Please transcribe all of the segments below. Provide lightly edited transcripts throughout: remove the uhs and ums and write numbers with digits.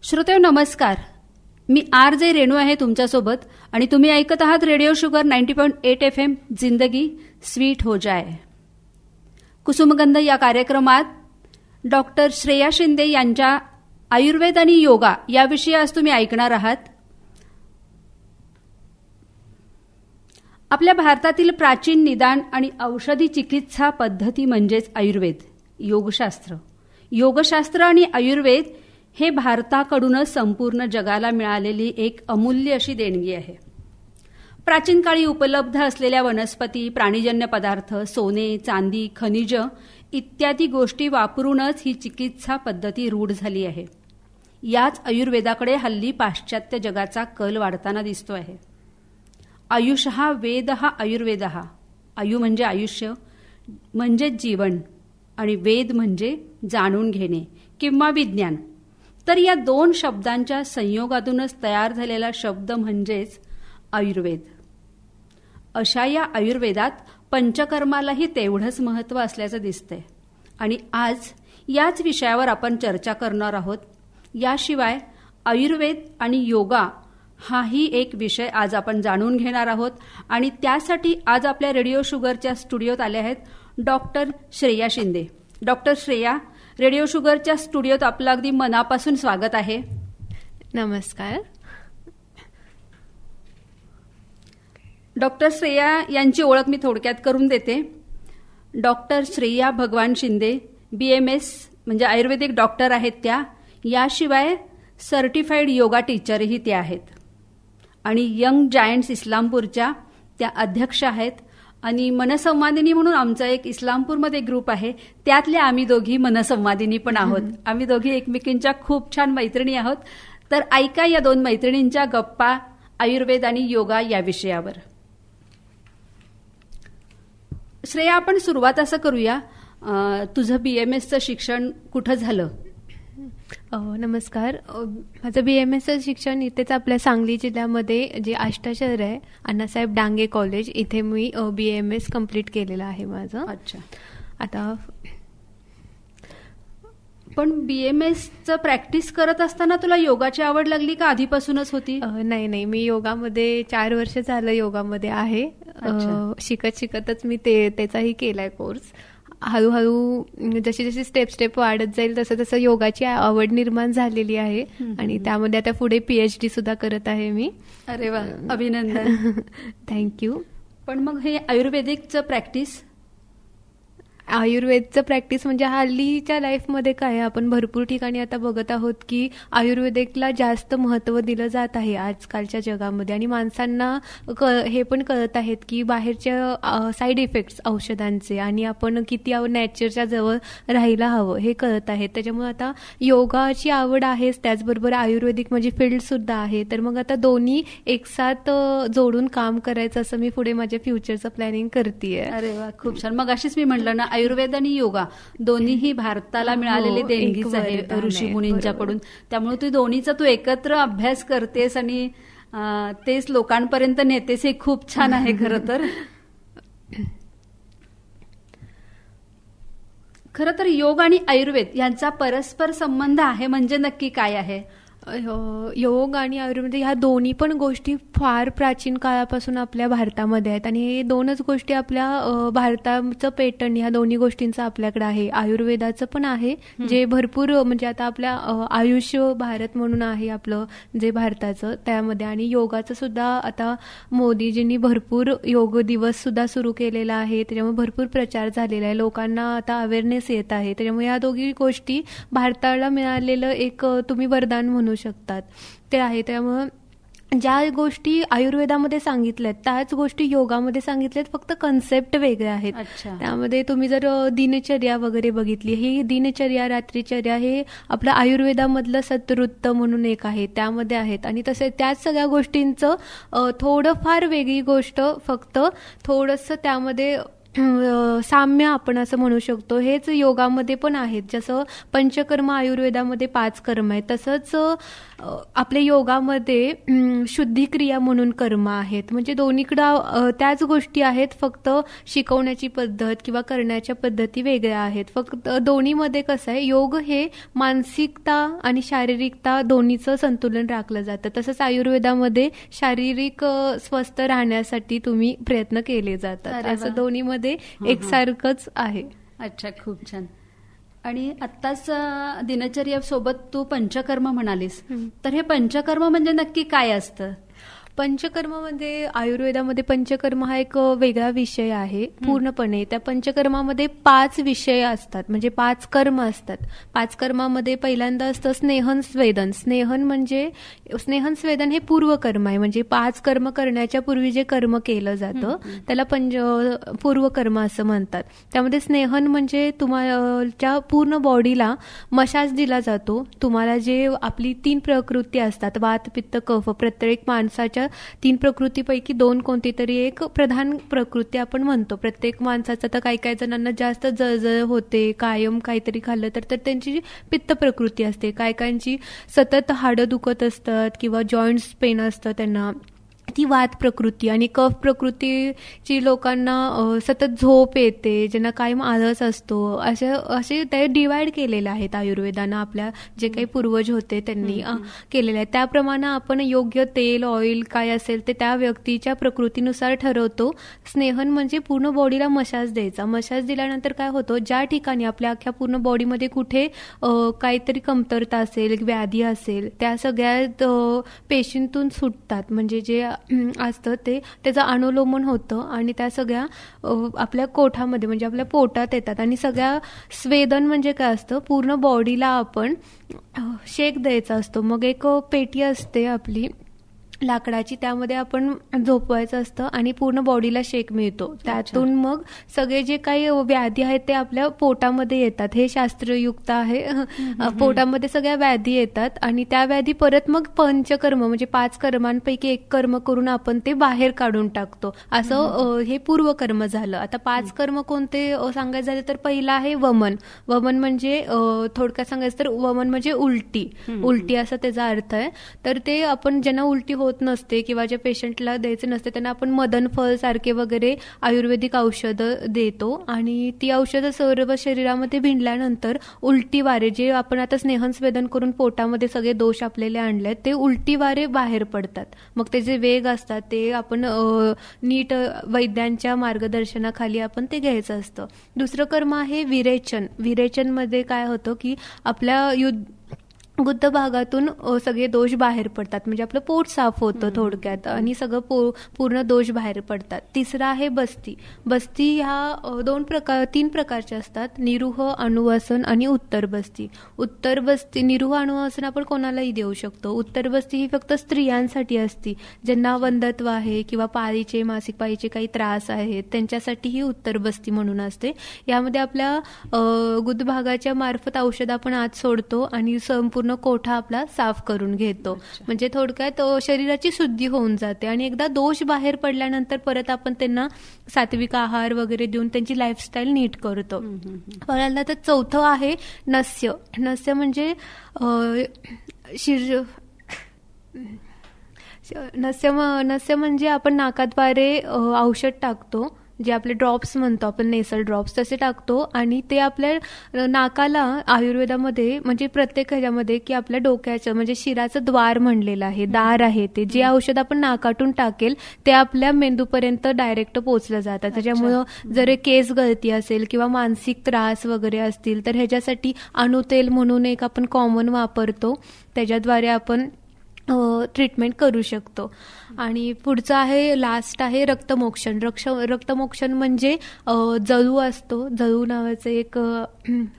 श्रोतेहो नमस्कार. मी RJ रेणू आहे तुमच्यासोबत आणि तुम्ही ऐकत आहात रेडिओ शुगर 90.8 FM जिंदगी स्वीट हो जाए. कुसुमगंध या कार्यक्रमात डॉक्टर श्रेया शिंदे यांच्या आयुर्वेद आणि योगा याविषयी आज तुम्ही ऐकणार आहात. आपल्या भारतातील प्राचीन निदान आणि औषधी चिकित्सा पद्धती म्हणजेच आयुर्वेद, योगशास्त्र आणि आयुर्वेद हे भारताकडूनच संपूर्ण जगाला मिळालेली एक अमूल्य अशी देणगी आहे. प्राचीन काळी उपलब्ध असलेल्या वनस्पती, प्राणीजन्य पदार्थ, सोने, चांदी, खनिज इत्यादी गोष्टी वापरूनच ही चिकित्सा पद्धती रूढ झाली आहे. याच आयुर्वेदाकडे हल्ली पाश्चात्य जगाचा कल वाढताना दिसतो आहे. आयुषः वेदः आयुर्वेदः. आयु म्हणजे आयुष्य म्हणजे जीवन आणि वेद म्हणजे जाणून घेणे किंवा विज्ञान. तर या दोन शब्दांच्या संयोगातूनच तयार झालेला शब्द म्हणजेच आयुर्वेद. अशा या आयुर्वेदात पंचकर्मालाही तेवढंच महत्त्व असल्याचं दिसतंय आणि आज याच विषयावर आपण चर्चा करणार आहोत. याशिवाय आयुर्वेद आणि योगा हाही एक विषय आज आपण जाणून घेणार आहोत आणि त्यासाठी आज आपल्या रेडिओ शुगरच्या स्टुडिओत आले आहेत doctor Shreya Shinde. Doctor Shreya, radio शुगरच्या स्टुडिओत आपलं अगदी मनापासून स्वागत आहे. नमस्कार. डॉक्टर श्रेया यांची ओळख मी थोडक्यात करून देते. डॉक्टर श्रेया भगवान शिंदे BMS म्हणजे आयुर्वेदिक डॉक्टर आहेत त्या. याशिवाय सर्टिफाईड योगा टीचरही त्या आहेत आणि यंग जायंट्स इस्लामपूरच्या त्या अध्यक्ष आहेत. आणि मनसंवादिनी म्हणून आमचा एक इस्लामपूरमध्ये ग्रुप आहे, त्यातल्या आम्ही दोघी मनसंवादिनी पण आहोत. आम्ही दोघी एकमेकींच्या खूप छान मैत्रिणी आहोत. तर ऐका या दोन मैत्रिणींच्या गप्पा आयुर्वेद आणि योगा या विषयावर. श्रेया, आपण सुरुवात असं करूया, तुझं BMSचं शिक्षण कुठं झालं? नमस्कार. माझं BMSचं शिक्षण इथेच आपल्या सांगली जिल्ह्यामध्ये जे आष्टा शहर आहे, अण्णासाहेब डांगे कॉलेज, इथे मी BMS कंप्लीट केलेलं आहे माझं. अच्छा. आता पण BMSचं प्रॅक्टिस करत असताना तुला योगाची आवड लागली का आधीपासूनच होती? नाही, मी योगामध्ये 4 वर्ष झालं योगामध्ये आहे. शिकतच मी त्याचाही केलाय कोर्स. हळूहळू जशी स्टेप वाढत जाईल तसं योगाची आवड निर्माण झालेली आहे आणि त्यामध्ये आता पुढे PhD सुद्धा करत आहे मी. अरे वा, अभिनंदन. थँक्यू. पण मग हे आयुर्वेदिकचं प्रॅक्टिस म्हणजे हल्लीच्या लाईफमध्ये काय आपण भरपूर ठिकाणी आता बघत आहोत की आयुर्वेदिकला जास्त महत्त्व दिलं जात आहे आजकालच्या जगामध्ये आणि माणसांना हे पण कळत आहेत की बाहेरच्या साईड इफेक्ट्स औषधांचे आणि आपण किती नॅचरच्या जवळ राहायला हवं हे कळत आहे. त्याच्यामुळे आता योगाची आवड आहेच, त्याचबरोबर आयुर्वेदिक म्हणजे फील्डसुद्धा आहे. तर मग आता दोन्ही एकसाथ जोडून काम करायचं असं मी पुढे माझ्या फ्युचरचं प्लॅनिंग करतेय. अरे वा, खूप छान. मग अशीच मी म्हटलं ना, आयुर्वेद आणि योगा दोन्हीही भारताला मिळालेली देणगीच आहे ऋषी मुनींच्याकडून. त्यामुळे तू एकत्र अभ्यास करतेस आणि तेच लोकांपर्यंत नेतेस, हे खूप छान आहे खरं तर. खरं तर योग आणि आयुर्वेद यांचा परस्पर संबंध आहे म्हणजे नक्की काय आहे? योग आणि आयुर्वेद ह्या दोन्ही पण गोष्टी फार प्राचीन काळापासून आपल्या भारतामध्ये आहेत आणि हे दोनच गोष्टी आपल्या भारताचं पेटंट ह्या दोन्ही गोष्टींचं आपल्याकडे आहे. आयुर्वेदाचं पण आहे जे भरपूर म्हणजे आता आपल्या आयुष्य भारत म्हणून आहे आपलं जे भारताचं, त्यामध्ये आणि योगाचं सुद्धा आता मोदीजींनी भरपूर योग दिवस सुद्धा सुरू केलेला आहे. त्याच्यामुळे भरपूर प्रचार झालेला आहे, लोकांना आता अवेअरनेस येत आहे. त्याच्यामुळे या दोघी गोष्टी भारताला मिळालेलं एक तुम्ही वरदान म्हणू शकतात ते आहे. त्यामुळं ज्या गोष्टी आयुर्वेदामध्ये सांगितल्यात त्याच गोष्टी योगामध्ये सांगितल्यात, फक्त कन्सेप्ट वेगळे आहेत. त्यामध्ये तुम्ही जर दिनचर्या वगैरे बघितली, ही दिनचर्या रात्रीचर्या हे आपलं आयुर्वेदामधलं सतवृत्त म्हणून एक आहे, त्यामध्ये आहेत. आणि तसे त्याच सगळ्या गोष्टींचं थोडंफार वेगळी गोष्ट, फक्त थोडंसं त्यामध्ये साम्य आपण असं म्हणू शकतो. हेच योगामध्ये पण आहेत. जसं पंचकर्म आयुर्वेदामध्ये 5 कर्म आहेत, तसंच आपल्या योगामध्ये शुद्धिक्रिया म्हणून कर्म आहेत. म्हणजे दोन्हीकडं त्याच गोष्टी आहेत, फक्त शिकवण्याची पद्धत किंवा करण्याच्या पद्धती वेगळ्या आहेत. फक्त दोन्हीमध्ये कसं आहे, योग हे मानसिकता आणि शारीरिकता दोन्हीचं संतुलन राखलं जातं. तसंच आयुर्वेदामध्ये शारीरिक स्वस्थ राहण्यासाठी तुम्ही प्रयत्न केले जातात. असं दोन्हीमध्ये एकसारखंच आहे. अच्छा, खूप छान. आणि आत्ताच दिनचर्येसोबत तू पंचकर्म म्हणालीस, तर हे पंचकर्म म्हणजे नक्की काय असतं? पंचकर्मामध्ये आयुर्वेदामध्ये पंचकर्म हा एक वेगळा विषय आहे पूर्णपणे. त्या पंचकर्मामध्ये 5 विषय असतात, म्हणजे 5 कर्म असतात. 5 कर्मामध्ये पहिल्यांदा असतं स्नेहन स्वेदन. स्नेहन स्वेदन हे पूर्वकर्म आहे, म्हणजे 5 कर्म करण्याच्या पूर्वी जे कर्म केलं जातं त्याला पूर्वकर्म असं म्हणतात. त्यामध्ये स्नेहन म्हणजे तुमच्या पूर्ण बॉडीला मसाज दिला जातो. तुम्हाला जे आपली 3 प्रकृती असतात, वात पित्त कफ, प्रत्येक माणसाच्या 3 प्रकृतीपैकी 2 कोणती तरी एक प्रधान प्रकृती आपण म्हणतो. प्रत्येक माणसाचं तर काही जणांना जास्त जळजळ होते, कायम काहीतरी खाल्लं तर त्यांची पित्त प्रकृती असते. काहींची सतत हाडं दुखत असतात किंवा जॉईंट्स पेन असतं त्यांना, ती वात प्रकृती. आणि कफ प्रकृतीची लोकांना सतत झोप येते, ज्यांना कायम आळस असतो. असे ते डिवाइड केलेले आहेत आयुर्वेदानं. आपल्या जे काही पूर्वज होते त्यांनी केलेले आहे. त्याप्रमाणे आपण योग्य तेल ऑइल काय असेल ते त्या व्यक्तीच्या प्रकृतीनुसार ठरवतो. स्नेहन म्हणजे पूर्ण बॉडीला मसाज द्यायचा. मसाज दिल्यानंतर काय होतं, ज्या ठिकाणी आपल्या अख्ख्या पूर्ण बॉडीमध्ये कुठे काहीतरी कमतरता असेल, व्याधी असेल, त्या सगळ्या पेशींतून सुटतात. म्हणजे जे असतं त्याचं अनुलोमन होतं आणि त्या सगळ्या आपल्या कोठामध्ये म्हणजे आपल्या पोटात येतात. आणि सगळ्या स्वेदन म्हणजे काय असतं, पूर्ण बॉडीला आपण शेक द्यायचा असतो. मग एक पेटी असते आपली लाकडाची, त्यामध्ये आपण झोपवायचं असतं आणि पूर्ण बॉडीला शेक मिळतो. त्यातून मग सगळे जे काही व्याधी आहेत ते आपल्या पोटामध्ये येतात. हे शास्त्रयुक्त आहे. पोटामध्ये सगळ्या व्याधी येतात आणि त्या व्याधी परत मग पंचकर्म म्हणजे 5 कर्मांपैकी एक कर्म करून आपण ते बाहेर काढून टाकतो. असं हे पूर्वकर्म झालं. आता 5 कर्म कोणते सांगायचं झालं तर पहिलं आहे वमन. वमन म्हणजे थोडक्यात सांगायचं तर वमन म्हणजे उलटी असा त्याचा अर्थ आहे. तर ते आपण ज्यांना उलटी होत नसते किंवा ज्या पेशंटला द्यायचे नसते त्यांना आपण मदन फळ सारखे वगैरे आयुर्वेदिक औषधं देतो. आणि ती औषधं सर्व शरीरामध्ये भिनल्यानंतर उलटी वारे, जे आपण आता स्नेहन स्वेदन करून पोटामध्ये सगळे दोष आपल्याला आणले ते उलटी वारे बाहेर पडतात. मग ते जे वेग असतात ते आपण नीट वैद्यांच्या मार्गदर्शनाखाली आपण ते घ्यायचं असतं. दुसरं कर्म आहे विरेचन. विरेचनमध्ये काय होतं की आपल्या गुद्ध भागातून सगळे दोष बाहेर पडतात, म्हणजे आपलं पोट साफ होतं थोडक्यात आणि सगळं पूर्ण दोष बाहेर पडतात. तिसरा आहे बस्ती. बस्ती ह्या 3 प्रकारच्या असतात, निरुह, अनुवासन आणि उत्तर बस्ती. उत्तर बस्ती, निरुह अनुवासन आपण कोणालाही देऊ शकतो. उत्तर बस्ती ही फक्त स्त्रियांसाठी असती, ज्यांना वंध्यत्व आहे किंवा पाळीचे मासिक पाळीचे काही त्रास आहेत त्यांच्यासाठी ही उत्तर बस्ती म्हणून असते. यामध्ये आपल्या गुद्ध भागाच्या मार्फत औषध आपण आत सोडतो आणि संपूर्ण कोठा आपला साफ करून घेतो. म्हणजे थोडक्यात शरीराची शुद्धी होऊन जाते. आणि एकदा दोष बाहेर पडल्यानंतर परत आपण त्यांना सात्विक आहार वगैरे देऊन त्यांची लाईफस्टाईल नीट करतो. पहिल्यांदा तर चौथं आहे नस्य. नस्य म्हणजे नस्य म्हणजे आपण नाकाद्वारे औषध टाकतो, जे आपले ड्रॉप्स म्हणतो आपण, नेसल ड्रॉप्स तसे टाकतो. आणि ते आपल्या नाकाला आयुर्वेदामध्ये म्हणजे प्रत्येक ह्याच्यामध्ये की आपल्या डोक्याचं म्हणजे शिराचं द्वार म्हणलेलं आहे, दार आहे ते. जे औषध आपण नाकातून टाकेल ते आपल्या मेंदूपर्यंत डायरेक्ट पोहोचलं जातं. त्याच्यामुळं जर केस गळती असेल किंवा मानसिक त्रास वगैरे असतील तर ह्याच्यासाठी अणुतेल म्हणून एक आपण कॉमन वापरतो, त्याच्याद्वारे आपण ट्रीटमेंट करू शकतो. आणि पुढचं आहे, लास्ट आहे रक्तमोक्षण. रक्तमोक्षण म्हणजे जळू असतो. जळू नावाचं एक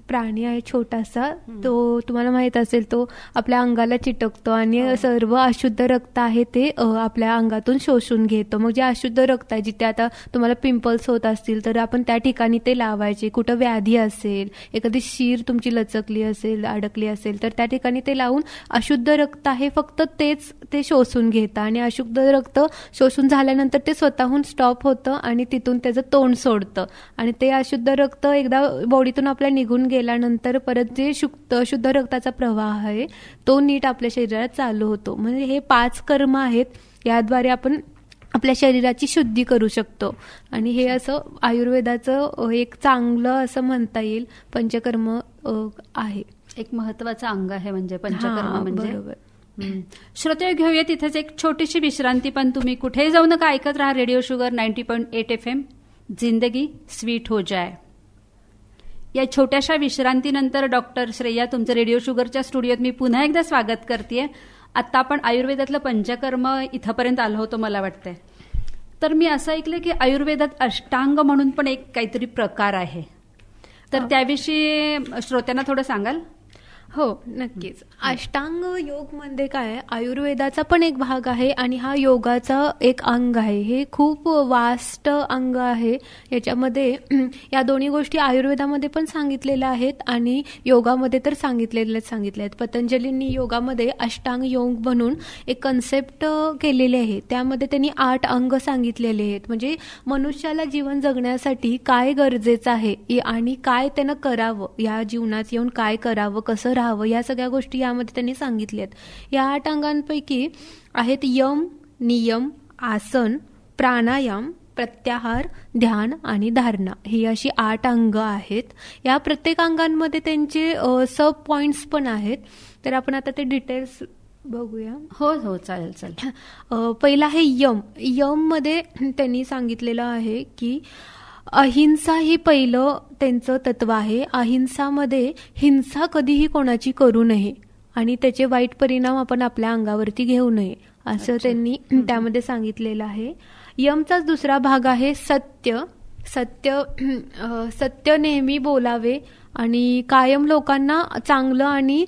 प्राणी आहे छोटासा, तो तुम्हाला माहित असेल, तो आपल्या अंगाला चिटकतो आणि सर्व अशुद्ध रक्त आहे ते आपल्या अंगातून शोषून घेतो. मग जे अशुद्ध रक्त आहे, जिथे आता तुम्हाला पिंपल्स होत असतील तर आपण त्या ठिकाणी ते लावायचे. कुठं व्याधी असेल, एखादी शीर तुमची लचकली असेल, अडकली असेल तर त्या ठिकाणी ते लावून अशुद्ध रक्त आहे फक्त तेच ते शोषून घेतं आणि अशुद्ध रक्त शोषून झाल्यानंतर ते स्वतःहून स्टॉप होतं आणि तिथून त्याचं तोंड सोडतं आणि ते अशुद्ध रक्त एकदा बॉडीतून आपल्या निघून गेल्यानंतर परत जे शुद्ध रक्ताचा प्रवाह आहे तो नीट आपल्या शरीरात चालू होतो. म्हणजे हे 5 कर्म आहेत, याद्वारे आपण आपल्या शरीराची शुद्धी करू शकतो आणि हे असं आयुर्वेदाचं एक चांगलं असं म्हणता येईल पंचकर्म आहे. एक महत्वाचं अंग आहे म्हणजे पंचकर्म म्हणजे. बरोबर. श्रोते, घेऊया तिथेच एक छोटीशी विश्रांती, पण तुम्ही कुठेही जाऊ नका, ऐकत राहा रेडिओ शुगर 90.8 FM. जिंदगी स्वीट हो जाए. या छोट्याशा विश्रांतीनंतर डॉक्टर श्रेया तुमचं रेडिओ शुगरच्या स्टुडिओत मी पुन्हा एकदा स्वागत करते. आत्ता आपण आयुर्वेदातलं पंचकर्म इथंपर्यंत आलो होतो मला वाटतंय. तर मी असं ऐकलं की आयुर्वेदात अष्टांग म्हणून पण एक काहीतरी प्रकार आहे, तर त्याविषयी श्रोत्यांना थोडं सांगाल? हो, नक्कीच. अष्टांग योग म्हणजे काय, आयुर्वेदाचा पण एक भाग आहे आणि हा योगाचा एक अंग आहे. हे खूप वास्ट अंग आहे. याच्यामध्ये या दोन्ही गोष्टी आयुर्वेदामध्ये पण सांगितलेल्या आहेत आणि योगामध्ये तर सांगितलेल्या आहेत. पतंजलींनी योगामध्ये अष्टांग योग म्हणून एक कन्सेप्ट केलेली आहे. त्यामध्ये त्यांनी 8 अंग सांगितलेले आहेत. म्हणजे मनुष्याला जीवन जगण्यासाठी काय गरजेचं आहे आणि काय त्यानं करावं, या जीवनात येऊन काय करावं, कसं राहावं, या सगळ्या गोष्टी यामध्ये त्यांनी सांगितल्यात. या 8 अंगांपैकी आहेत यम, नियम, आसन, प्राणायाम, प्रत्याहार, ध्यान आणि धारणा. ही अशी 8 अंग आहेत. या प्रत्येक अंगांमध्ये त्यांचे सब पॉइंट्स पण आहेत. तर आपण आता ते डिटेल्स बघूया. हो हो, चालेल चालेल. पहिला आहे यम. यम मध्ये त्यांनी सांगितलेलं आहे की अहिंसा ही पहिलं त्यांचं तत्व आहे. अहिंसामध्ये हिंसा कधीही कोणाची करू नये आणि त्याचे वाईट परिणाम आपण आपल्या अंगावरती घेऊ नये, असं त्यांनी त्यामध्ये सांगितलेलं आहे. यमचाच दुसरा भाग आहे सत्य. सत्य नेहमी बोलावे आणि कायम लोकांना चांगलं आणि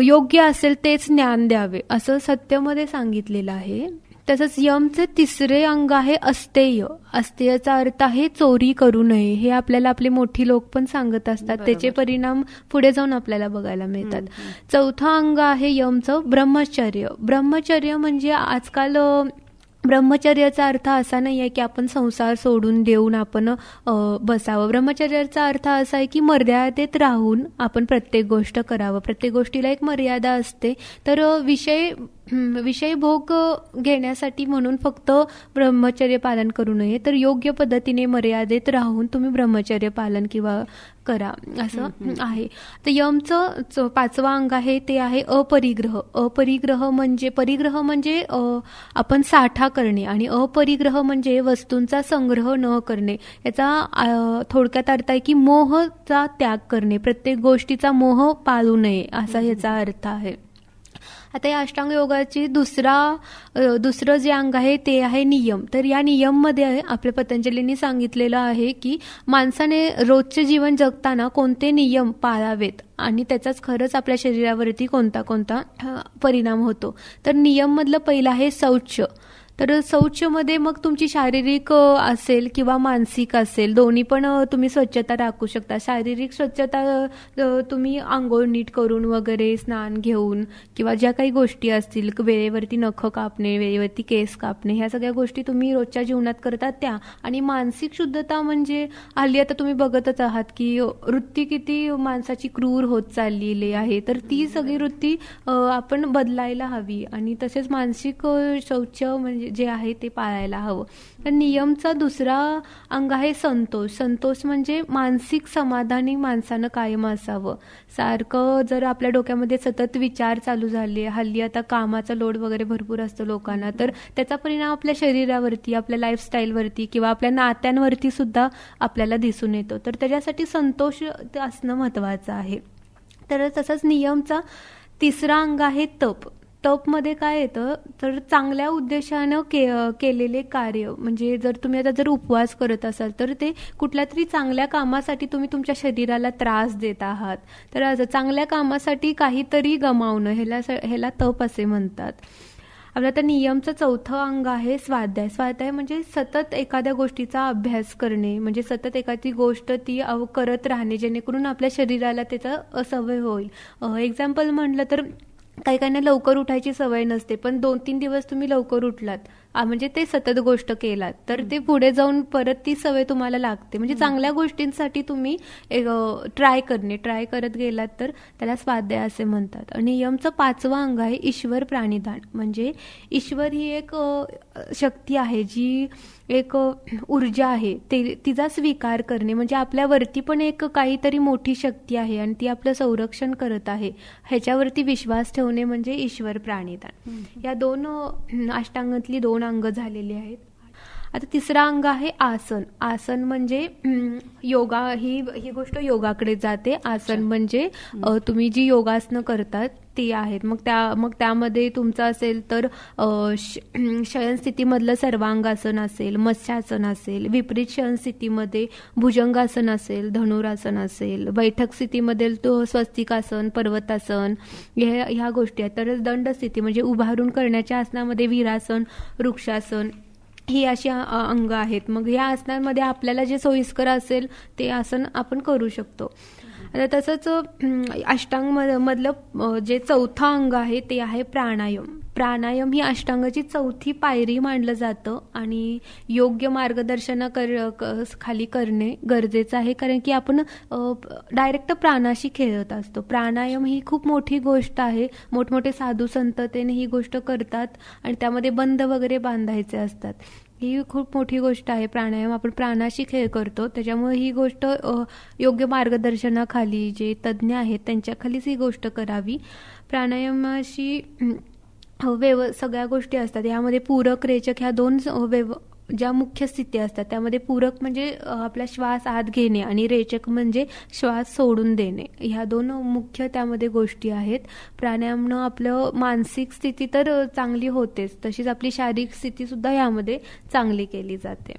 योग्य असेल तेच ज्ञान द्यावे, असं सत्यमध्ये सांगितलेलं आहे. तसंच यमचे तिसरे अंग आहे अस्तेय. अस्तेयचा अर्थ आहे चोरी करू नये. हे आपल्याला आपले मोठी लोक पण सांगत असतात. त्याचे परिणाम पुढे जाऊन आपल्याला बघायला मिळतात. चौथं अंग आहे यमचं ब्रह्मचर्य. ब्रह्मचर्य म्हणजे आजकाल ब्रह्मचर्याचा अर्थ असा नाही आहे की आपण संसार सोडून देऊन आपण बसावं. ब्रह्मचर्याचा अर्थ असा आहे की मर्यादेत राहून आपण प्रत्येक गोष्ट करावं. प्रत्येक गोष्टीला एक मर्यादा असते. तर विषय भोग घेण्यासाठी म्हणून फक्त ब्रह्मचर्य पालन करू नये, तर योग्य पद्धतीने मर्यादेत राहून तुम्ही ब्रह्मचर्य पालन किंवा करा, असं आहे. तर यमचं 5वं अंग आहे ते आहे अपरिग्रह. परिग्रह म्हणजे आपण साठा करणे आणि अपरिग्रह म्हणजे वस्तूंचा संग्रह न करणे. याचा थोडक्यात अर्थ आहे की मोहचा त्याग करणे, प्रत्येक गोष्टीचा मोह पाळू नये, असा याचा अर्थ आहे. आता या अष्टांग योगाची दुसरं जे अंग आहे ते आहे नियम. तर या नियममध्ये आपल्या पतंजलींनी सांगितलेलं आहे की माणसाने रोजचे जीवन जगताना कोणते नियम पाळावेत आणि त्याचाच खरंच आपल्या शरीरावरती कोणता परिणाम होतो. तर नियममधलं पहिलं आहे शौच. तर शौचमध्ये मग तुमची शारीरिक असेल किंवा मानसिक असेल, दोन्ही पण तुम्ही स्वच्छता राखू शकता. शारीरिक स्वच्छता तुम्ही आंघोळ नीट करून वगैरे, स्नान घेऊन किंवा ज्या काही गोष्टी असतील, वेळेवरती नखं कापणे, वेळेवरती केस कापणे, ह्या सगळ्या गोष्टी तुम्ही रोजच्या जीवनात करतात त्या. आणि मानसिक शुद्धता म्हणजे हल्ली आता तुम्ही बघतच आहात की वृत्ती किती माणसाची क्रूर होत चाललेली आहे. तर ती सगळी वृत्ती आपण बदलायला हवी आणि तसेच मानसिक शौच म्हणजे जे आहे ते पाळायला हवं. तर नियमचा दुसरा अंग आहे संतोष. संतोष म्हणजे मानसिक समाधानी माणसानं कायम असावं. सारखं जर आपल्या डोक्यामध्ये सतत विचार चालू झाले, हल्ली आता कामाचा लोड वगैरे भरपूर असतो लोकांना, तर त्याचा परिणाम आपल्या शरीरावरती, आपल्या लाईफस्टाईलवरती किंवा आपल्या नात्यांवरती सुद्धा आपल्याला दिसून येतो. तर त्याच्यासाठी संतोष असणं महत्त्वाचं आहे. तर तसंच नियमचा तिसरा अंग आहे तप. तपमध्ये काय येतं, तर चांगल्या उद्देशानं केलेले कार्य. म्हणजे जर तुम्ही आता उपवास करत असाल तर ते कुठल्या तरी चांगल्या कामासाठी तुम्ही तुमच्या शरीराला त्रास देत आहात, तर असं चांगल्या कामासाठी काहीतरी गमावणं, ह्याला तप असे म्हणतात. आपलं आता नियमचं चौथं अंग आहे स्वाध्याय. स्वाध्याय म्हणजे सतत एखाद्या गोष्टीचा अभ्यास करणे, म्हणजे सतत एखादी गोष्ट ती करत राहणे जेणेकरून आपल्या शरीराला त्याचा सवय होईल. एक्झाम्पल म्हटलं तर काही काहींना लवकर उठायची सवय नसते, पण 2-3 दिवस तुम्ही लवकर उठलात, म्हणजे ते सतत गोष्ट केलात तर ते पुढे जाऊन परत ती सवय तुम्हाला लागते. म्हणजे चांगल्या गोष्टींसाठी तुम्ही ट्राय करत गेलात तर त्याला स्वाध्याय असे म्हणतात. आणि यमचं 5वं अंग आहे ईश्वर प्राणिधान. म्हणजे ईश्वर ही एक शक्ती आहे, जी एक ऊर्जा आहे, तिचा स्वीकार करणे. म्हणजे आपल्यावरती पण एक काहीतरी मोठी शक्ती आहे आणि ती आपलं संरक्षण करत आहे, ह्याच्यावरती विश्वास ठेवणे म्हणजे ईश्वर प्राणिधान. या 2 अष्टांगातली 2 अंग झालेली आहेत. आता 3रं अंग आहे आसन. आसन म्हणजे योगा, ही गोष्ट योगाकडे जाते. आसन म्हणजे तुम्ही जी योगासनं करतात ती आहेत. मग त्यामध्ये तुमचं असेल तर शयनस्थितीमधलं सर्वांगासन असेल, मत्स्यासन असेल, विपरीत शयनस्थितीमध्ये भुजंगासन असेल, धनुरासन असेल, बैठक स्थितीमध्ये तो स्वस्तिकासन, पर्वतासन, ह्या गोष्टी आहेत. तर दंड स्थिती म्हणजे उभारून करण्याच्या आसनामध्ये वीरासन, वृक्षासन ही अशी अंग आहेत. मग या आसनांमध्ये आपल्याला जे सोयीस्कर असेल ते आसन आपण करू शकतो. आता तसंच अष्टांगमधलं जे 4थं अंग आहे ते आहे प्राणायाम. प्राणायाम ही अष्टांगाची 4थी पायरी मानलं जातं आणि योग्य खाली करणे गरजेचं आहे, कारण की आपण डायरेक्ट प्राणाशी खेळत असतो. प्राणायाम ही खूप मोठी गोष्ट आहे. मोठमोठे साधू संत ही गोष्ट करतात आणि त्यामध्ये बंद वगैरे बांधायचे असतात. ही खूप मोठी गोष्ट आहे प्राणायाम. आपण प्राणाशी खेळ करतो, त्याच्यामुळे ही गोष्ट योग्य मार्गदर्शनाखाली जे तज्ज्ञ आहेत त्यांच्याखालीच ही गोष्ट करावी. प्राणायामाशी सगळ्या गोष्टी असतात. यामध्ये पूरक, रेचक ह्या 2 ज्या मुख्य स्थिती असतात. त्यामध्ये पूरक म्हणजे आपला श्वास आत घेणे आणि रेचक म्हणजे श्वास सोडून देणे. ह्या 2 मुख्य त्यामध्ये गोष्टी आहेत. प्राणायामनं आपलं मानसिक स्थिती तर चांगली होतेच, तशीच आपली शारीरिक स्थिती सुद्धा यामध्ये चांगली केली जाते.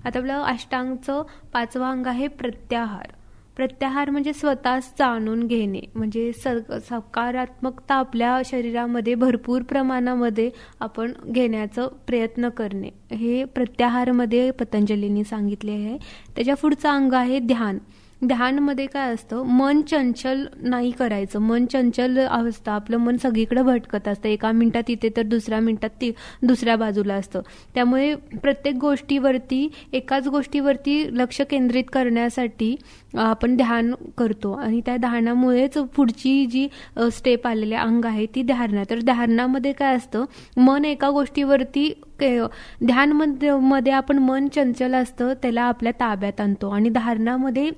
आता आपलं अष्टांगचं 5वं अंग आहे प्रत्याहार. प्रत्याहार म्हणजे स्वतःच जाणून घेणे. म्हणजे सकारात्मकता आपल्या शरीरामध्ये भरपूर प्रमाणामध्ये आपण घेण्याचा प्रयत्न करणे, हे प्रत्याहारमध्ये पतंजलींनी सांगितले आहे. त्याच्या पुढचं अंग आहे ध्यान. ध्यानमध्ये काय असतं, मन चंचल नाही करायचं. मन चंचल अवस्था, आपलं मन सगळीकडे भटकत असतं. एका मिनिटात इथे तर दुसऱ्या मिनिटात दुसऱ्या बाजूला असतं. त्यामुळे प्रत्येक गोष्टीवरती, एकाच गोष्टीवरती लक्ष केंद्रित करण्यासाठी आपण ध्यान करतो आणि त्या ध्यानामुळेच पुढची जी स्टेप आलेली अंग आहे ती ध्यान. तर ध्यानामध्ये काय असतं, मन एका गोष्टीवरती ध्यानमध्ये आपण मन चंचल असतं त्याला आपल्या ताब्यात आणतो आणि धारणामध्ये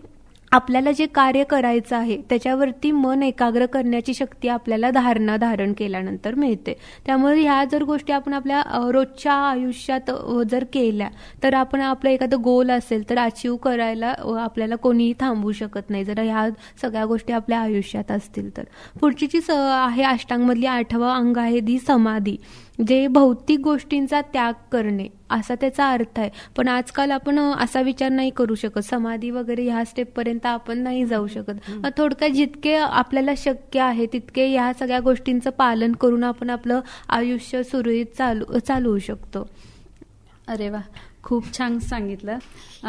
आपल्याला जे कार्य करायचं आहे त्याच्यावरती मन एकाग्र करण्याची शक्ती आपल्याला धारण केल्यानंतर मिळते. त्यामुळे ह्या जर गोष्टी आपण आपल्या रोजच्या आयुष्यात जर केल्या तर आपण आपलं एखादं गोल असेल तर अचीव करायला आपल्याला कोणीही थांबवू शकत नाही, जर ह्या सगळ्या गोष्टी आपल्या आयुष्यात असतील तर. पुढची जी आहे अष्टांगमधली 8वं अंग आहे ती समाधी. जे भौतिक गोष्टींचा त्याग करणे असा त्याचा अर्थ आहे. पण आजकाल आपण असा विचार नाही करू शकत, समाधी वगैरे ह्या स्टेपपर्यंत आपण नाही जाऊ शकत. थोडक्यात जितके आपल्याला शक्य आहे तितके ह्या सगळ्या गोष्टींचं पालन करून आपण आपलं आयुष्य सुरळीत चालवू शकतो. अरे वा, खूप छान सांगितलं.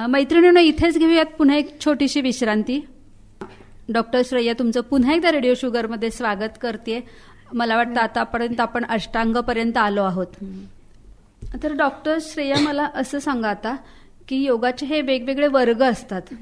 मैत्रिणींनो, इथेच घेऊयात पुन्हा एक छोटीशी विश्रांती. डॉक्टर श्रेया तुमचं पुन्हा एकदा रेडिओ शुगरमध्ये स्वागत करते. मला वाटतं आतापर्यंत आपण अष्टांगपर्यंत आलो आहोत. तर डॉक्टर श्रेया, मला असं सांगा आता की योगाचे हे वेगवेगळे वर्ग असतात.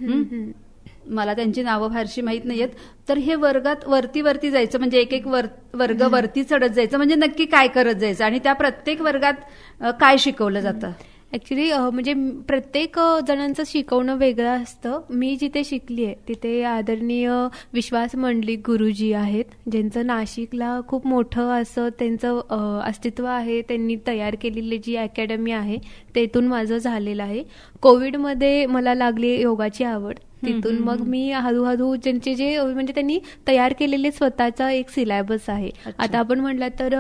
मला त्यांची नावं फारशी माहीत नाहीयेत. तर हे वर्गात वरती जायचं म्हणजे एक वर्ग वरती चढत जायचं म्हणजे नक्की काय करत जायचं आणि त्या प्रत्येक वर्गात काय शिकवलं जातं? ॲक्च्युली म्हणजे प्रत्येक जणांचं शिकवणं वेगळं असतं. मी जिथे शिकली आहे तिथे आदरणीय विश्वास मंडलिक गुरुजी आहेत, ज्यांचं नाशिकला खूप मोठं असं त्यांचं अस्तित्व आहे. त्यांनी तयार केलेली जी अकॅडमी आहे तेथून माझं झालेलं आहे. कोविडमध्ये मला लागली योगाची आवड. तिथून मग मी हळूहळू त्यांचे जे म्हणजे त्यांनी तयार केलेले स्वतःचा एक सिलेबस आहे. आता आपण म्हटलं तर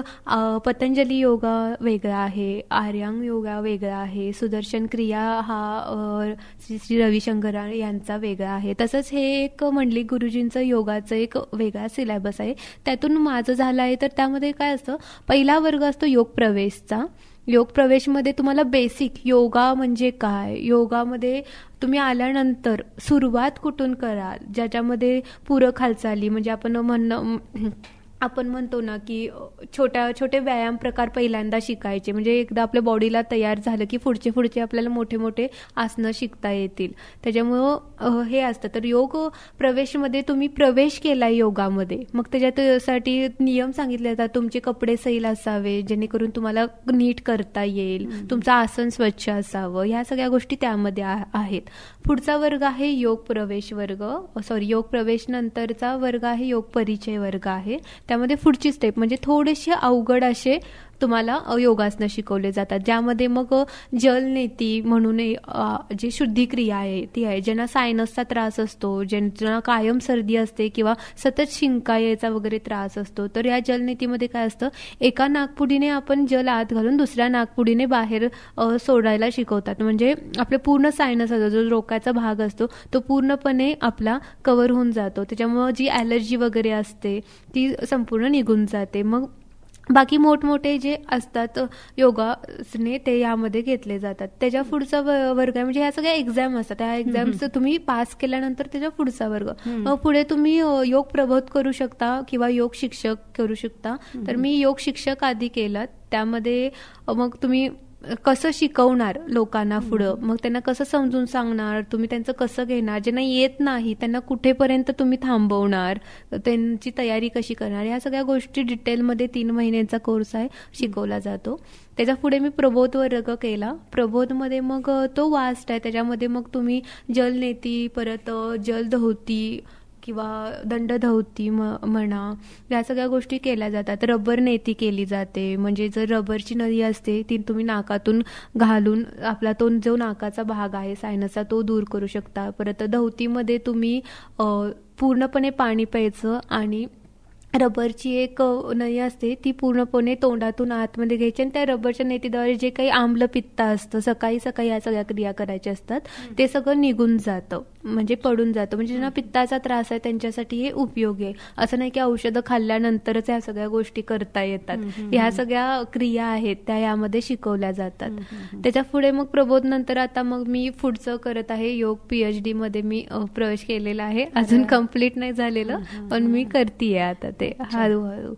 पतंजली योगा वेगळा आहे, आर्यांग योगा वेगळा आहे, सुदर्शन क्रिया हा श्री रविशंकर यांचा वेगळा आहे. तसंच हे एक मंडलिक गुरुजींचं योगाचं एक वेगळा सिलेबस आहे. त्यातून माझं झालं आहे. तर त्यामध्ये काय असतं, पहिला वर्ग असतो योग प्रवेशचा. योग प्रवेशमध्ये तुम्हाला बेसिक योगा म्हणजे काय, योगामध्ये तुम्ही आल्यानंतर सुरुवात कुठून कराल, ज्याच्यामध्ये पूरक हालचाली म्हणजे आपण म्हणणं आपण म्हणतो ना की छोटे व्यायाम प्रकार पहिल्यांदा शिकायचे, म्हणजे एकदा आपल्या बॉडीला तयार झालं की पुढचे आपल्याला मोठे मोठे आसनं शिकता येतील. त्याच्यामुळं हे असतं. तर योग प्रवेशमध्ये तुम्ही प्रवेश केलाय योगामध्ये, मग त्याच्यासाठी नियम सांगितले जातात. तुमचे कपडे सैल असावे जेणेकरून तुम्हाला नीट करता येईल, तुमचं आसन स्वच्छ असावं, ह्या सगळ्या गोष्टी त्यामध्ये आहेत. पुढचा वर्ग आहे योग प्रवेश वर्ग, योग प्रवेश नंतरचा वर्ग आहे योग परिचय वर्ग आहे. त्यामध्ये पुढची स्टेप म्हणजे थोडेसे अवघड असे तुम्हाला योगासनं शिकवले जातात, ज्यामध्ये मग जलनेती म्हणून जी शुद्धी क्रिया आहे ती आहे. ज्यांना सायनसचा त्रास असतो, ज्यांना कायम सर्दी असते किंवा सतत शिंका यायचा वगैरे त्रास असतो, तर या जलनेतीमध्ये काय असतं, एका नाकपुडीने आपण जल आत घालून दुसऱ्या नाकपुडीने बाहेर सोडायला शिकवतात. म्हणजे आपले पूर्ण सायनसचा जो डोक्याचा भाग असतो तो पूर्णपणे आपला कव्हर होऊन जातो. त्याच्यामुळे जी ॲलर्जी वगैरे असते ती संपूर्ण निघून जाते. मग बाकी मोठमोठे जे असतात योगासने ते यामध्ये घेतले जातात. त्याच्या पुढचा वर्ग आहे म्हणजे ह्या सगळ्या एक्झाम असतात, त्या एक्झाम्स तुम्ही पास केल्यानंतर त्याच्या पुढचा वर्ग. मग पुढे तुम्ही योग प्रबोध करू शकता किंवा योग शिक्षक करू शकता. तर मी योग शिक्षक आधी केलं, त्यामध्ये मग तुम्ही कसं शिकवणार लोकांना पुढं, मग त्यांना कसं समजून सांगणार, तुम्ही त्यांचं कसं घेणार, ज्यांना येत नाही त्यांना कुठेपर्यंत तुम्ही थांबवणार, त्यांची तयारी कशी करणार, ह्या सगळ्या गोष्टी डिटेलमध्ये 3 महिन्यांचा कोर्स आहे, शिकवला जातो. त्याच्या पुढे मी प्रबोध वर्ग केला. प्रबोधमध्ये मग तो वास्ट आहे, त्याच्यामध्ये मग तुम्ही जलनेती, परत जलधोती किंवा दंडधवती म्हणा, या सगळ्या गोष्टी केल्या जातात. रबर नेती केली जाते, म्हणजे जर रबरची नळी असते ती तुम्ही नाकातून घालून आपला तो जो नाकाचा भाग आहे सायनसचा तो दूर करू शकता. परत धवतीमध्ये तुम्ही पूर्णपणे पाणी प्यायचं आणि रबरची एक नळी असते ती पूर्णपणे तोंडातून आतमध्ये घ्यायची आणि त्या रबरच्या नेतीद्वारे जे काही आम्ल पित्त असतं, सकाळी या सगळ्या क्रिया करायच्या असतात, ते सगळं निघून जातं, म्हणजे पडून जातं. म्हणजे ज्यांना पित्ताचा त्रास आहे त्यांच्यासाठी हे उपयोगी आहे. असं नाही की औषधं खाल्ल्यानंतरच ह्या सगळ्या गोष्टी करता येतात. ह्या सगळ्या क्रिया आहेत त्या यामध्ये शिकवल्या जातात. त्याच्या पुढे मग प्रबोध नंतर आता मग मी पुढचं करत आहे योग PhD मध्ये मी प्रवेश केलेला आहे. अजून कम्प्लीट नाही झालेलं, पण मी करतीये आता ते हळूहळू.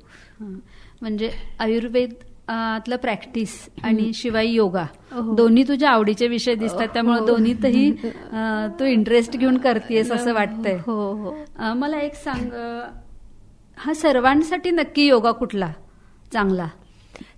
म्हणजे आयुर्वेद आतलं प्रॅक्टिस आणि शिवाय योगा दोन्ही तुझ्या आवडीचे विषय दिसतात, त्यामुळे दोन्हीतही तू इंटरेस्ट घेऊन करतेस असं वाटतंय. हो. मला एक सांग, हा सर्वांसाठी नक्की योगा कुठला चांगला?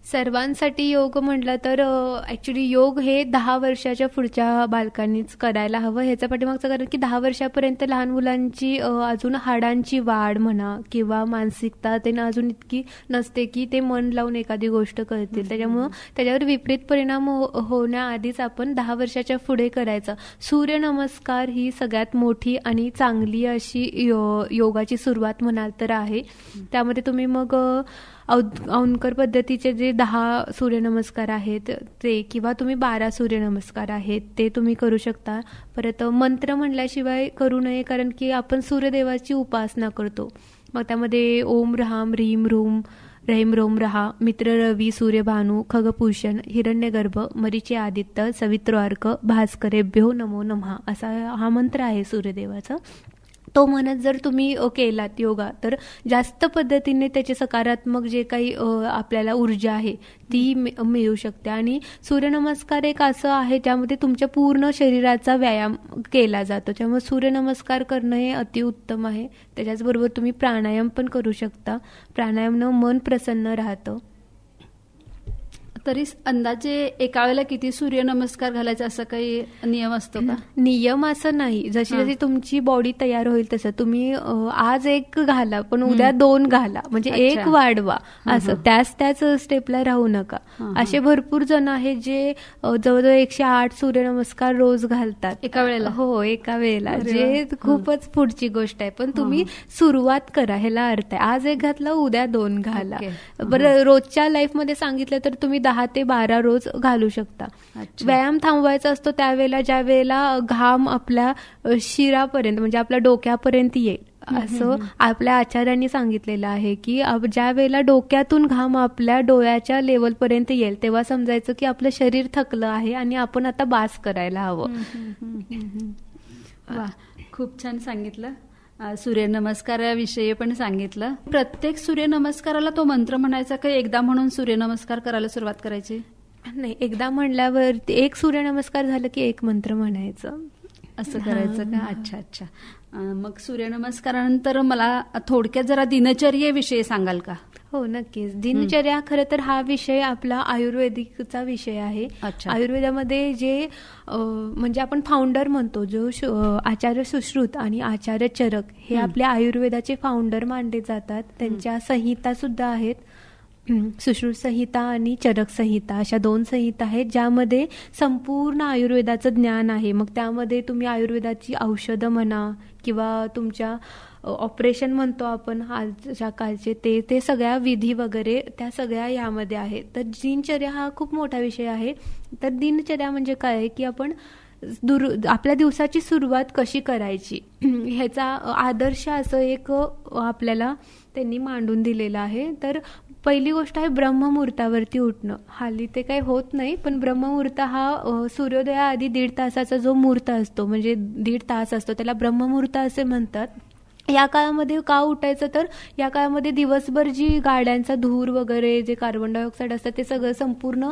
सर्वांसाठी योग म्हटलं तर ॲक्च्युली योग हे 10 वर्षाच्या पुढच्या बालकांनीच करायला हवं. ह्याच्या पाठीमागचं कारण की 10 वर्षापर्यंत लहान मुलांची अजून हाडांची वाढ म्हणा किंवा मानसिकता त्यांना अजून इतकी नसते की ते मन लावून एखादी गोष्ट करतील. त्याच्यामुळं त्याच्यावर विपरीत परिणाम होण्याआधीच आपण 10 वर्षाच्या पुढे करायचं. सूर्यनमस्कार ही सगळ्यात मोठी आणि चांगली अशी योगाची सुरुवात म्हणाल तर आहे. त्यामध्ये तुम्ही मग औंधकर पद्धतीचे जे 10 सूर्यनमस्कार आहेत ते, किंवा तुम्ही 12 सूर्यनमस्कार आहेत ते तुम्ही करू शकता. परत मंत्र म्हणल्याशिवाय करू नये, कारण की आपण सूर्यदेवाची उपासना करतो. मग त्यामध्ये ओम ह्राम ह्रीम ह्रूम रहीम रोम रहा, मित्र रवी सूर्यभानू खगभूषण हिरण्यगर्भ मरीची आदित्य सवित्रोर्क भास्करेभ्यो नमो नमः असा हा मंत्र आहे सूर्यदेवाचा. तो म्हणत जर तुम्ही केलात योगा तर जास्त पद्धतीने त्याचे सकारात्मक जे काही आपल्याला ऊर्जा आहे ती मिळू शकते. आणि सूर्यनमस्कार एक असं आहे ज्यामध्ये तुमच्या पूर्ण शरीराचा व्यायाम केला जातो, त्यामुळे सूर्यनमस्कार करणं हे अतिउत्तम आहे. त्याच्याचबरोबर तुम्ही प्राणायाम पण करू शकता. प्राणायामनं मन प्रसन्न राहतं. तरी अंदाजे एका वेळेला किती सूर्यनमस्कार घालायचा असं काही नियम असतो का? नियम असं नाही, जशी जशी तुमची बॉडी तयार होईल तसं तुम्ही आज 1 घाला पण उद्या 2 घाला, म्हणजे 1 वाढवा, असं त्याच स्टेपला राहू नका. असे भरपूर जण आहेत जे जवळजवळ 108 सूर्यनमस्कार रोज घालतात एका वेळेला. हो, एका वेळेला, जे खूपच पुढची गोष्ट आहे. पण तुम्ही सुरुवात करा, ह्याला अर्थ आहे. आज 1 घातला उद्या 2 घाला. बरं, रोजच्या लाईफमध्ये सांगितलं तर तुम्ही 10 ते 12 रोज घालू शकता. व्यायाम थांबवायचा असतो त्यावेळेला ज्या वेळेला घाम आपल्या शिरापर्यंत म्हणजे आपल्या डोक्यापर्यंत येईल, असं आपल्या आचार्यांनी सांगितलेलं आहे की ज्या वेळेला डोक्यातून घाम आपल्या डोळ्याच्या लेवलपर्यंत येईल तेव्हा समजायचं की आपलं शरीर थकलं आहे आणि आपण आता बास करायला हवं. वा, खूप छान सांगितलं. सूर्यनमस्काराविषयी पण सांगितलं. प्रत्येक सूर्यनमस्काराला तो मंत्र म्हणायचा का एकदा म्हणून सूर्यनमस्कार करायला सुरुवात करायची? नाही, एकदा म्हणल्यावर एक सूर्यनमस्कार झालं की एक मंत्र म्हणायचं, असं करायचं का? अच्छा अच्छा. मग सूर्यनमस्कारानंतर मला थोडक्यात जरा दिनचर्येविषयी सांगाल का? हो, नक्कीच. दिनचर्या खरं तर हा विषय आपला आयुर्वेदिकचा विषय आहे. अच्छा. आयुर्वेदामध्ये जे म्हणजे आपण फाउंडर म्हणतो, जो आचार्य सुश्रुत आणि आचार्य चरक हे आपल्या आयुर्वेदाचे फाउंडर मानले जातात. त्यांच्या संहिता सुद्धा आहेत. सुश्रुत संहिता आणि चरक संहिता अशा 2 संहिता आहेत, ज्यामध्ये संपूर्ण आयुर्वेदाचं ज्ञान आहे. मग त्यामध्ये तुम्ही आयुर्वेदाची औषधं म्हणा किंवा तुमच्या ऑपरेशन म्हणतो आपण आजच्या कालचे, ते सगळ्या विधी वगैरे त्या सगळ्या यामध्ये आहेत. तर दिनचर्या हा खूप मोठा विषय आहे. तर दिनचर्या म्हणजे काय आहे की आपण आपल्या दिवसाची सुरुवात कशी करायची ह्याचा आदर्श असं एक आपल्याला त्यांनी मांडून दिलेलं आहे. तर पहिली गोष्ट आहे ब्रह्ममुहूर्तावरती उठणं. हल्ली ते काही होत नाही, पण ब्रह्ममुहूर्त हा सूर्योदयाआधी 1.5 तासाचा जो मुहूर्त असतो, म्हणजे 1.5 तास असतो, त्याला ब्रह्ममुहूर्त असे म्हणतात. या काळामध्ये का उठायचं, तर या काळामध्ये दिवसभर जी गाड्यांचा धूर वगैरे, जे कार्बन डायऑक्साईड असतं, ते सगळं संपूर्ण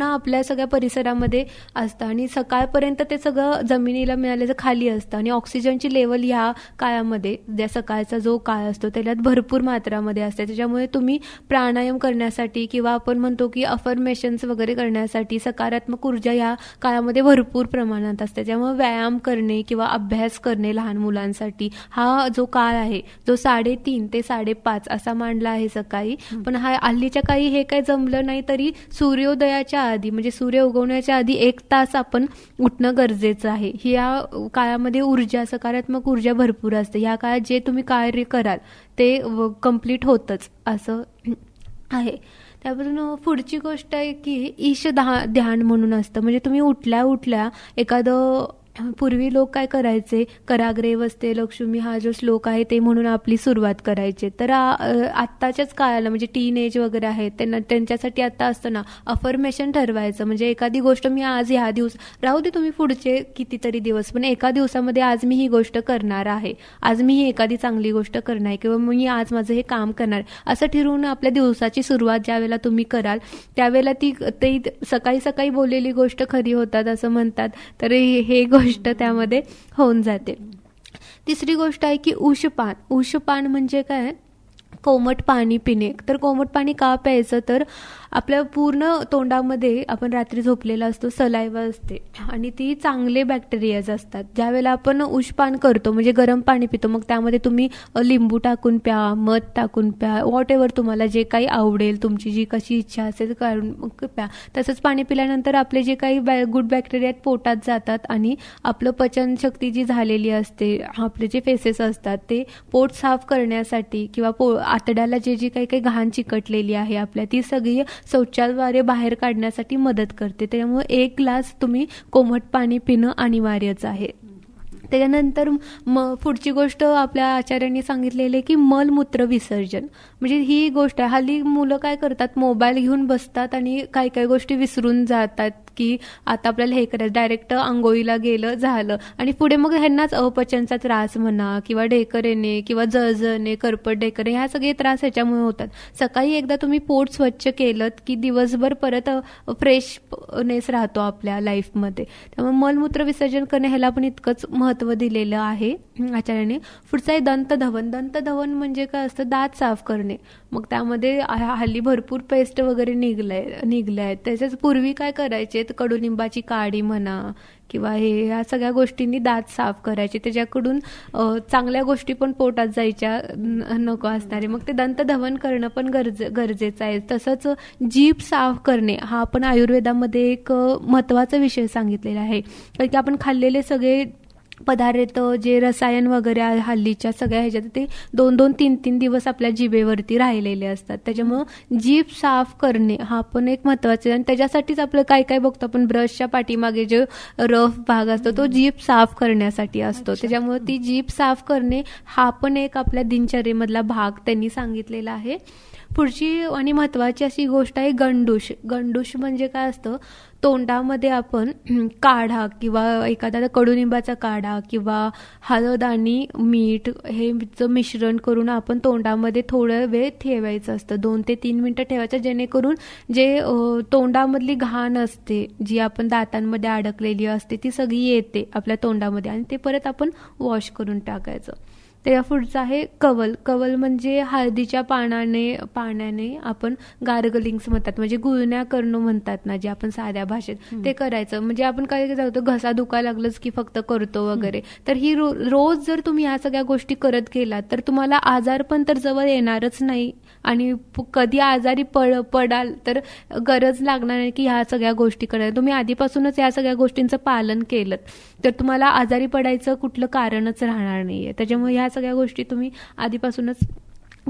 आपल्या सगळ्या परिसरामध्ये असतं आणि सकाळपर्यंत ते सगळं जमिनीला मिळाल्याचं खाली असतं आणि ऑक्सिजनची लेवल ह्या काळामध्ये, ज्या सकाळचा जो काळ असतो त्याच्यात भरपूर मात्रामध्ये असते. त्याच्यामुळे तुम्ही प्राणायाम करण्यासाठी किंवा आपण म्हणतो की अफर्मेशन्स वगैरे करण्यासाठी सकारात्मक ऊर्जा या काळामध्ये भरपूर प्रमाणात असते. त्यामुळे व्यायाम करणे किंवा अभ्यास करणे लहान मुलांसाठी हा जो काळ आहे, जो 3:30 ते 5:30 असा मांडला आहे सकाळी. पण हा हल्लीच्या काळी हे काही जमलं नाही, तरी सूर्योदयाच्या आधी म्हणजे सूर्य उगवण्याच्या आधी 1 तास आपण उठणं गरजेचं आहे. या काळामध्ये ऊर्जा, सकारात्मक ऊर्जा भरपूर असते. या काळात जे तुम्ही कार्य कराल ते कम्प्लीट होतच असं आहे. त्यापासून पुढची गोष्ट आहे की ईश ध्यान म्हणून असतं. म्हणजे तुम्ही उठल्या एखादं, पूर्वी लोक काय करायचे, कराग्रे वसते लक्ष्मी हा जो श्लोक आहे ते म्हणून आपली सुरुवात करायची. तर आत्ताच्याच काळाला म्हणजे टीन एज वगैरे आहेत त्यांच्यासाठी आता असतं ना अफर्मेशन ठरवायचं. म्हणजे एखादी गोष्ट मी आज ह्या राहू दे तुम्ही पुढचे कितीतरी दिवस, पण एका दिवसामध्ये आज मी ही गोष्ट करणार आहे, आज मी ही एखादी चांगली गोष्ट करणार आहे किंवा मी आज माझं हे काम करणार, असं ठरवून आपल्या दिवसाची सुरुवात ज्यावेळेला तुम्ही कराल त्यावेळेला ती सकाळी सकाळी बोललेली गोष्ट खरी होतात असं म्हणतात. तर हे गोष्ट त्यामध्ये होऊन जाते. तिसरी गोष्ट आहे की उषपान म्हणजे काय, कोमट पाणी पिणे. तर कोमट पाणी का प्यायचं, तर आपल्या पूर्ण तोंडामध्ये आपण रात्री झोपलेला असतो, सलायवा असते आणि ती चांगले बॅक्टेरियाज असतात. ज्यावेळेला आपण उषपान करतो म्हणजे गरम पाणी पितो, मग त्यामध्ये तुम्ही लिंबू टाकून प्या, मध टाकून प्या, व्हॉट एव्हर तुम्हाला जे काही आवडेल, तुमची जी कशी इच्छा असेल काढून मग प्या. तसंच पाणी पिल्यानंतर आपले जे काही गुड बॅक्टेरिया पोटात जातात आणि आपलं पचनशक्ती जी झालेली असते, आपले जे फेसेस असतात ते पोट साफ करण्यासाठी किंवा आतड्याला जे काही घाण चिकटलेली आहे आपल्या, ती सगळी शौचाद्वारे बाहेर काढण्यासाठी मदत करते. त्यामुळे 1 ग्लास तुम्ही कोमट पाणी पिणं अनिवार्यच आहे. त्याच्यानंतर पुढची गोष्ट आपल्या आचार्यांनी सांगितलेली आहे की मलमूत्र विसर्जन. म्हणजे ही गोष्ट हल्ली मुलं काय करतात, मोबाईल घेऊन बसतात आणि काही गोष्टी विसरून जातात की आता आपल्याला हे करायचं, डायरेक्ट आंघोळीला गेलं झालं आणि पुढे मग ह्यांनाच अपचनचा त्रास म्हणा किंवा ढेकर येणे किंवा जळजळणे, करपट ढेकर, ह्या सगळे त्रास ह्याच्यामुळे होतात. सकाळी एकदा तुम्ही पोट स्वच्छ केलं की दिवसभर परत फ्रेशनेस राहतो आपल्या लाईफमध्ये. त्यामुळे मलमूत्र विसर्जन करणे ह्याला पण इतकंच महत्त्व दिलेलं आहे आचार्याने. पुढचं आहे दंतधवन म्हणजे काय असतं, दात साफ करणे. मग त्यामध्ये हल्ली भरपूर पेस्ट वगैरे निघल्या आहेत. त्याच्याच पूर्वी काय करायचे, कडुलिंबाची काडी म्हणा किंवा ह्या सगळ्या गोष्टींनी दात साफ करायचे, त्याच्याकडून चांगल्या गोष्टी पण पोटात जायच्या नको असणारे. मग ते दंतधवन करणं पण गरजेचं आहे. तसंच जीभ साफ करणे हा पण आयुर्वेदामध्ये एक महत्त्वाचा विषय सांगितलेला आहे. कारण की आपण खाल्लेले सगळे पदार्थ जे रसायन वगैरे हल्लीच्या सगळ्या ह्याच्यात ते 2-2, 3-3 दिवस आपल्या जिभेवरती राहिलेले असतात. त्याच्यामुळं जीभ साफ करणे हा पण एक महत्त्वाचा आहे. आणि त्याच्यासाठीच आपलं काय बघतो आपण, ब्रशच्या पाठीमागे जो रफ भाग असतो तो जीभ साफ करण्यासाठी असतो. त्याच्यामुळे ती जीभ साफ करणे हा पण एक आपल्या दिनचर्येमधला भाग त्यांनी सांगितलेला आहे. पुढची आणि महत्त्वाची अशी गोष्ट आहे गंडूश. गंडूश म्हणजे काय असतं, तोंडामध्ये आपण काढा किंवा एखादा कडुनिंबाचा काढा किंवा हळद आणि मीठ हेचं मिश्रण करून आपण तोंडामध्ये थोडं वेळ ठेवायचं असतं, 2 ते 3 मिनटं ठेवायचं, जेणेकरून जे तोंडामधली घाण असते जी आपण दातांमध्ये अडकलेली असते ती सगळी येते आपल्या तोंडामध्ये आणि ते परत आपण वॉश करून टाकायचं. त्याच्या पुढचं आहे कवल. कवल म्हणजे हळदीच्या पाण्याने आपण गार्गलिंग्स म्हणतात, म्हणजे गुळण्या करणं म्हणतात ना, जे आपण साध्या भाषेत ते करायचं. म्हणजे आपण काय जातो घसा दुखायला लागलंच की फक्त करतो वगैरे, तर ही रोज जर तुम्ही ह्या सगळ्या गोष्टी करत गेलात तर तुम्हाला आजारपण तर जवळ येणारच नाही आणि कधी आजारी पडाल तर गरज लागणार नाही की ह्या सगळ्या गोष्टी करायला. तुम्ही आधीपासूनच या सगळ्या गोष्टींचं पालन केलं तर तुम्हाला आजारी पडायचं कुठलं कारणच राहणार नाहीये. त्याच्यामुळे ह्या सगळ्या गोष्टी तुम्ही आधीपासूनच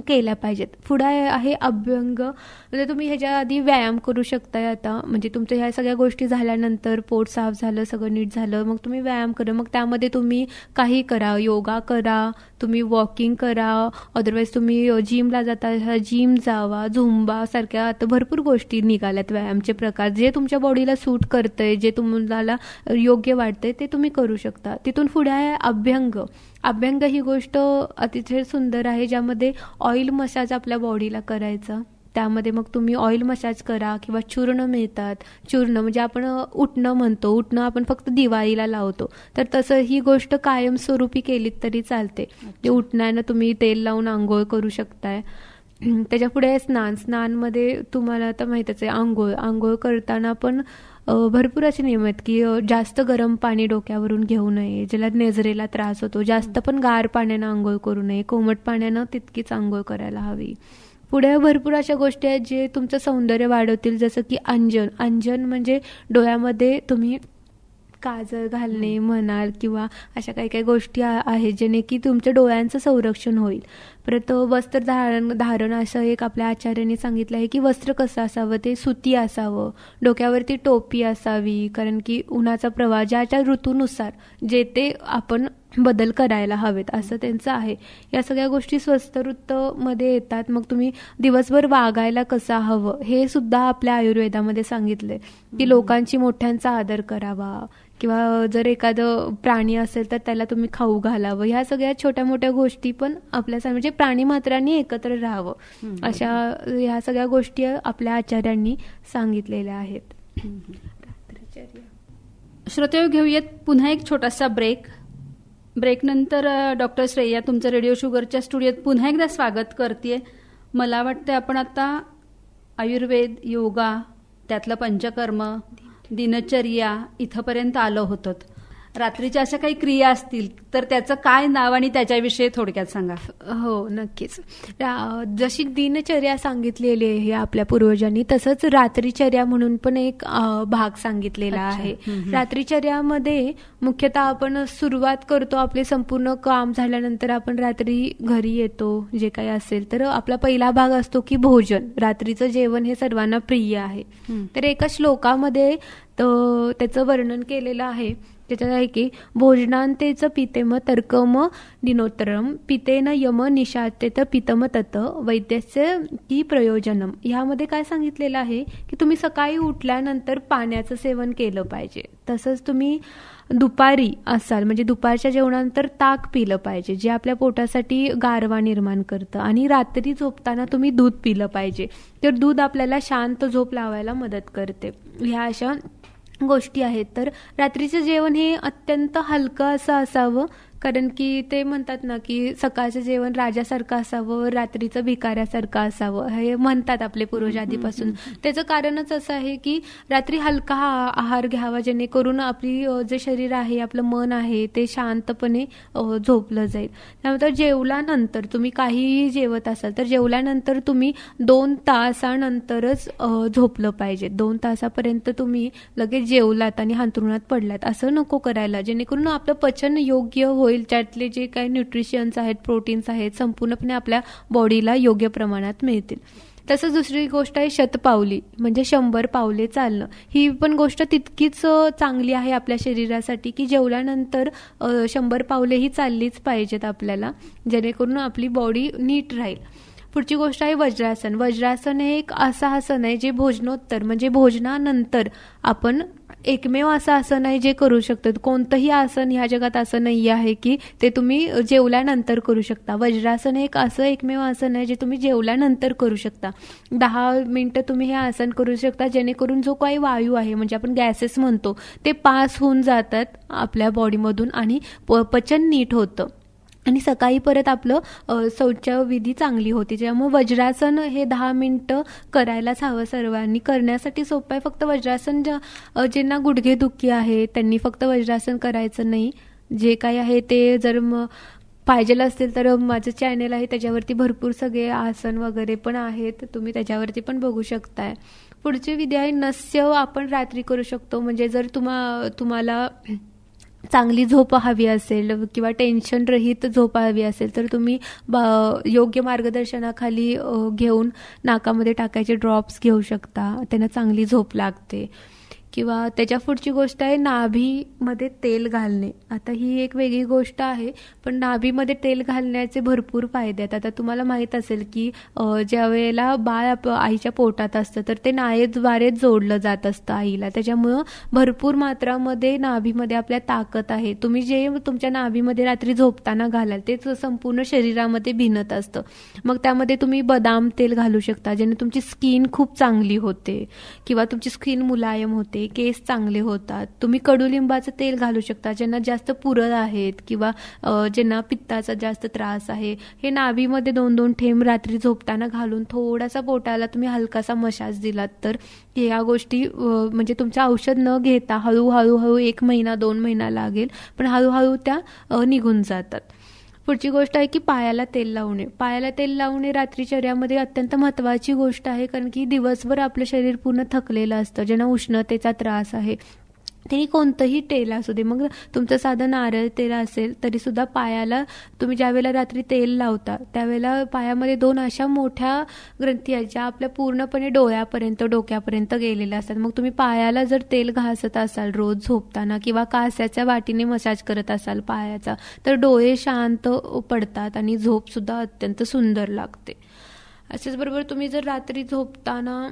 केल्या पाहिजेत. पुढे आहे अभ्यंग. म्हणजे तुम्ही ह्याच्या आधी व्यायाम करू शकताय आता, म्हणजे तुमच्या ह्या सगळ्या गोष्टी झाल्यानंतर पोट साफ झालं, सगळं नीट झालं, मग तुम्ही व्यायाम करा. मग त्यामध्ये तुम्ही काही करा, योगा करा, तुम्ही वॉकिंग करा, अदरवाईज तुम्ही जिमला जाता जिम जावा, झुंबा सारख्या आता भरपूर गोष्टी निघाल्यात व्यायामचे प्रकार. जे तुमच्या बॉडीला सूट करतंय, जे तुम्हाला योग्य वाटतंय ते तुम्ही करू शकता. तिथून पुढे आहे अभ्यंग. अभ्यंग ही गोष्ट अतिशय सुंदर आहे, ज्यामध्ये ऑइल मसाज आपल्या बॉडीला करायचा. त्यामध्ये मग तुम्ही ऑइल मसाज करा किंवा चूर्ण मिळतात. चूर्ण म्हणजे आपण उटणं म्हणतो, उटणं आपण फक्त दिवाळीला लावतो, तर तसं ही गोष्ट कायमस्वरूपी केलीत तरी चालते. ते उटण्यानं तुम्ही तेल लावून आंघोळ करू शकताय. त्याच्या पुढे स्नानमध्ये तुम्हाला आता माहीतच आहे, आंघोळ करताना पण भरपूर असे नियम आहेत की जास्त गरम पाणी डोक्यावरून घेऊ नये, ज्याला नजरेला त्रास होतो. जास्त पण गार पाण्यानं आंघोळ करू नये, कोमट पाण्यानं तितकीच आंघोळ करायला हवी. पुढे भरपूर अशा गोष्टी आहेत जे तुमचं सौंदर्य वाढवतील, जसं की अंजन म्हणजे डोळ्यामध्ये तुम्ही काजळ घालणे म्हणाल किंवा अशा काही काही गोष्टी आहेत जेणे की तुमच्या डोळ्यांचं संरक्षण होईल. परत वस्त्र धारण असं एक आपल्या आचार्यांनी सांगितलं आहे की वस्त्र कसं असावं, ते सुती असावं, डोक्यावरती टोपी असावी, कारण की उन्हाचा प्रवाह ज्या ऋतूनुसार जे ते आपण बदल करायला हवेत असं त्यांचं आहे. या सगळ्या गोष्टी स्वस्त ऋतूमध्ये येतात. मग तुम्ही दिवसभर वागायला कसं हवं हे सुद्धा आपल्या आयुर्वेदामध्ये सांगितलंय की लोकांची मोठ्यांचा आदर करावा किंवा जर एखादं प्राणी असेल तर त्याला तुम्ही खाऊ घालावं. ह्या सगळ्या छोट्या मोठ्या गोष्टी पण आपल्या म्हणजे प्राणी मात्रांनी एकत्र राहावं, अशा ह्या सगळ्या गोष्टी आपल्या आचार्यांनी सांगितलेल्या आहेत. श्रोतेहो, घेऊयात पुन्हा एक छोटासा ब्रेकनंतर डॉक्टर श्रेया तुमचं रेडिओ शुगरच्या स्टुडिओत पुन्हा एकदा स्वागत करते. मला वाटतं आपण आता आयुर्वेद, योगा, त्यातलं पंचकर्म, दिनचर्या इथंपर्यंत आलो होतो. रात्रीच्या अशा काही क्रिया असतील तर त्याचं काय नाव आणि त्याच्याविषयी थोडक्यात सांगा. हो, नक्कीच. जशी दिनचर्या सांगितलेली आहे आपल्या पूर्वजांनी, तसंच रात्रीचर्या म्हणून पण एक भाग सांगितलेला आहे. रात्रीचर्यामध्ये मुख्यतः आपण सुरुवात करतो, आपले संपूर्ण काम झाल्यानंतर आपण रात्री घरी येतो, जे काही असेल तर आपला पहिला भाग असतो की भोजन. रात्रीचं जेवण हे सर्वांना प्रिय आहे. तर एका श्लोकामध्ये त्याचं वर्णन केलेलं आहे. त्याच्यात आहे की भोजनांतेच पितेम तर्कम दिनोत्तरम पितेन यम निशातेत पितम तत वैद्यस्य की प्रयोजनम. ह्यामध्ये काय सांगितलेलं आहे की तुम्ही सकाळी उठल्यानंतर पाण्याचं सेवन केलं पाहिजे. तसंच तुम्ही दुपारी असाल म्हणजे दुपारच्या जेवणानंतर ताक पिलं पाहिजे, जे आपल्या पोटासाठी गारवा निर्माण करतं. आणि रात्री झोपताना तुम्ही दूध पिलं पाहिजे, तर दूध आपल्याला शांत झोप लावायला मदत करते. ह्या अशा गोष्टी आहेत. तर रात्रीचं जेवण हे अत्यंत हलकं असं असावं, कारण की ते म्हणतात ना की सकाळचं जेवण राजासारखं असावं, रात्रीचं भिकाऱ्यासारखं असावं, हे म्हणतात आपले पूर्वज आधीपासून. त्याचं कारणच असं आहे की रात्री हलका आहार घ्यावा, जेणेकरून आपली जे शरीर आहे, आपलं मन आहे, ते शांतपणे झोपलं जाईल. त्यानंतर जेवल्यानंतर तुम्ही काहीही जेवत असाल तर जेवल्यानंतर तुम्ही 2 तासानंतरच झोपलं पाहिजे. 2 तासापर्यंत तुम्ही लगेच जेवलात आणि अंथरुणात पडलात असं नको करायला, जेणेकरून आपलं पचन योग्य होईल. त्यातले जे काही न्यूट्रिशन्स आहेत, प्रोटीन्स आहेत, संपूर्णपणे आपल्या बॉडीला योग्य प्रमाणात मिळतील. तसंच दुसरी गोष्ट आहे शतपावली, म्हणजे 100 पावले चालणं. ही पण गोष्ट तितकीच चांगली आहे आपल्या शरीरासाठी की जेवल्यानंतर 100 पावले ही चाललीच पाहिजेत आपल्याला, जेणेकरून आपली बॉडी नीट राहील. पुढची गोष्ट आहे वज्रासन. वज्रासन हे एक असं आसन आहे जे भोजनोत्तर म्हणजे भोजनानंतर आपण एकमेव असं आसन आहे जे करू शकतो. कोणतंही आसन ह्या जगात असं नाही आहे की ते तुम्ही जेवल्यानंतर करू शकता. वज्रासन हे एक असं एकमेव आसन आहे जे तुम्ही जेवल्यानंतर करू शकता. 10 मिनिटं तुम्ही हे आसन करू शकता, जेणेकरून जो काही वायू आहे म्हणजे आपण गॅसेस म्हणतो ते पास होऊन जातात आपल्या बॉडीमधून आणि पचन नीट होतं आणि सकाळी परत आपलं शौचविधी चांगली होती. त्यामुळे वज्रासन हे 10 मिनिटं करायलाच हवं सर्वांनी. करण्यासाठी सोपं आहे. फक्त वज्रासन ज्यांना गुडघेदुखी आहे त्यांनी फक्त वज्रासन करायचं नाही. जे काही आहे ते जर पाहिजेल असतील तर माझं चॅनल आहे, त्याच्यावरती भरपूर सगळे आसन वगैरे पण आहेत, तुम्ही त्याच्यावरती पण बघू शकताय. पुढची विधी आहे नस्य. आपण रात्री करू शकतो. म्हणजे जर तुम्हाला चांगली झोप हवी असेल किंवा टेन्शन रहित झोप हवी असेल तर तुम्ही योग्य मार्गदर्शनाखाली घेऊन नाकामध्ये टाकायचे ड्रॉप्स घेऊ शकता. त्यांना चांगली झोप लागते. किंवा त्याच्या पुढची गोष्ट आहे नाभीमध्ये तेल घालणे. आता ही एक वेगळी गोष्ट आहे, पण नाभीमध्ये तेल घालण्याचे भरपूर फायदे आहेत. आता तुम्हाला माहीत असेल की ज्या वेळेला बाळ आईच्या पोटात असतं तर ते नाळेद्वारे जोडलं जात असतं आईला. त्याच्यामुळं भरपूर मात्रामध्ये नाभीमध्ये आपल्या ताकद आहे. तुम्ही जे तुमच्या नाभीमध्ये रात्री झोपताना घालाल तेच संपूर्ण शरीरामध्ये भिनत असतं. मग त्यामध्ये तुम्ही बदाम तेल घालू शकता, ज्याने तुमची स्किन खूप चांगली होते किंवा तुमची स्किन मुलायम होते, केस चांगले होतात. तुम्ही कडुलिंबाचं तेल घालू शकता, ज्यांना जास्त पुरळ आहेत किंवा ज्यांना पित्ताचा जास्त त्रास आहे. हे नाभीमध्ये 2-2 थेंब रात्री झोपताना घालून थोडासा पोटाला तुम्ही हलकासा मसाज दिलात तर या गोष्टी म्हणजे तुमचं औषध न घेता हळूहळू 1 महिना 2 महिना लागेल, पण हळूहळू त्या निघून जातात. पुढची गोष्ट आहे की पायाला तेल लावणे. पायाला तेल लावणे रात्रीचर्यामध्ये अत्यंत महत्त्वाची गोष्ट आहे, कारण की दिवसभर आपलं शरीर पूर्ण थकलेलं असतं. ज्यांना उष्णतेचा त्रास आहे त्यांनी कोणतंही तेल असू दे, मग तुमचं साधं नारळ तेल असेल तरीसुद्धा पायाला तुम्ही ज्यावेळेला रात्री तेल लावता त्यावेळेला पायामध्ये 2 अशा मोठ्या ग्रंथी आहेत ज्या आपल्या पूर्णपणे डोक्यापर्यंत गेलेल्या असतात. मग तुम्ही पायाला जर तेल घासत असाल रोज झोपताना किंवा कास्याच्या वाटीने मसाज करत असाल पायाचा तर डोळे शांत पडतात आणि झोपसुद्धा अत्यंत सुंदर लागते. असेच बरोबर तुम्ही जर रात्री झोपताना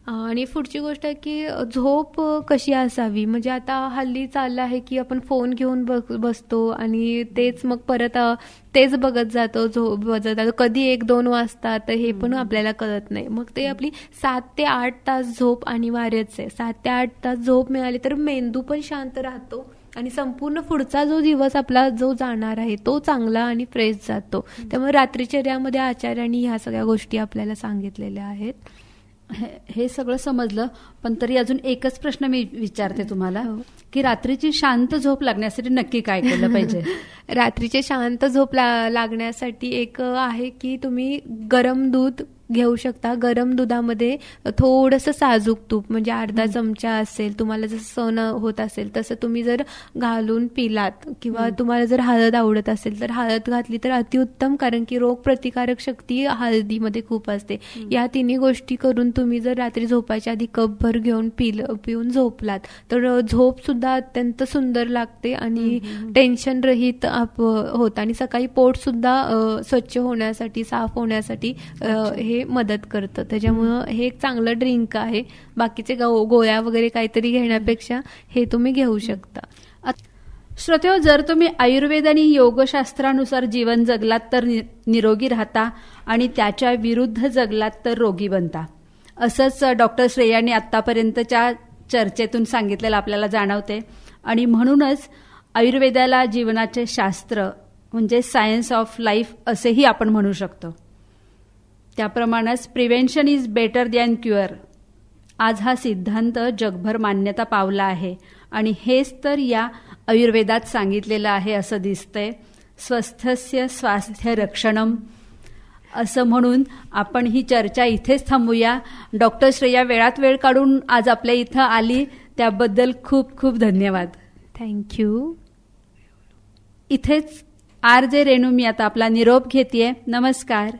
आणि पुढची गोष्ट आहे की झोप कशी असावी. म्हणजे आता हल्ली चाललं आहे की आपण फोन घेऊन बसतो आणि तेच मग परत तेच बघत जातो, झोप जातो. कधी 1-2 वाजतात हे पण आपल्याला कळत नाही. मग ते आपली 7 ते 8 तास झोप अनिवार्यच आहे. 7 ते 8 तास झोप मिळाली तर मेंदू पण शांत राहतो आणि संपूर्ण पुढचा जो दिवस आपला जो जाणार आहे तो चांगला आणि फ्रेश जातो. त्यामुळे रात्रीचर्यामध्ये आचार्यांनी ह्या सगळ्या गोष्टी आपल्याला सांगितलेल्या आहेत. हे सगळं समजलं, पण तरी अजून एकच प्रश्न मी विचारते तुम्हाला की रात्रीची शांत झोप लागण्यासाठी नक्की काय केलं पाहिजे? रात्रीची शांत झोप लागण्यासाठी एक आहे की तुम्ही गरम दूध घेऊ शकता. गरम दुधामध्ये थोडंसं साजूक तूप म्हणजे अर्धा चमचा असेल, तुम्हाला जसं सहन होत असेल तसं तुम्ही जर घालून पिलात किंवा तुम्हाला जर हळद आवडत असेल तर हळद घातली तर अतिउत्तम, कारण की रोगप्रतिकारक शक्ती हळदीमध्ये खूप असते. या तिन्ही गोष्टी करून तुम्ही जर रात्री झोपायच्या आधी कपभर घेऊन पिऊन झोपलात तर झोप सुद्धा अत्यंत सुंदर लागते आणि टेन्शन रहित होत आणि सकाळी पोट सुद्धा स्वच्छ होण्यासाठी, साफ होण्यासाठी हे मदत करतं. त्याच्यामुळं हे एक चांगलं ड्रिंक आहे. बाकीचे गोळ्या वगैरे काहीतरी घेण्यापेक्षा हे तुम्ही घेऊ शकता. श्रोतेहो, जर तुम्ही आयुर्वेद आणि योगशास्त्रानुसार जीवन जगलात तर निरोगी राहता आणि त्याच्या विरुद्ध जगलात तर रोगी बनता. असंच डॉक्टर श्रेयांनी आत्तापर्यंतच्या चर्चेतून सांगितलेलं आपल्याला जाणवते आणि म्हणूनच आयुर्वेदाला जीवनाचे शास्त्र म्हणजे सायन्स ऑफ लाईफ असेही आपण म्हणू शकतो. त्याप्रमाणेच prevention is better than cure. आज हा सिद्धांत जगभर मान्यता पावला आहे आणि हेच तर या आयुर्वेदात सांगितलेलं आहे असं दिसतंय. स्वस्थस्य स्वास्थ्य रक्षणम असं म्हणून आपण ही चर्चा इथेच थांबूया. डॉक्टर श्रेया वेळात वेळ काढून आज आपल्या इथं आली त्याबद्दल खूप खूप धन्यवाद. थँक्यू. इथेच RJ रेणू मी आता आपला निरोप घेतेय. नमस्कार.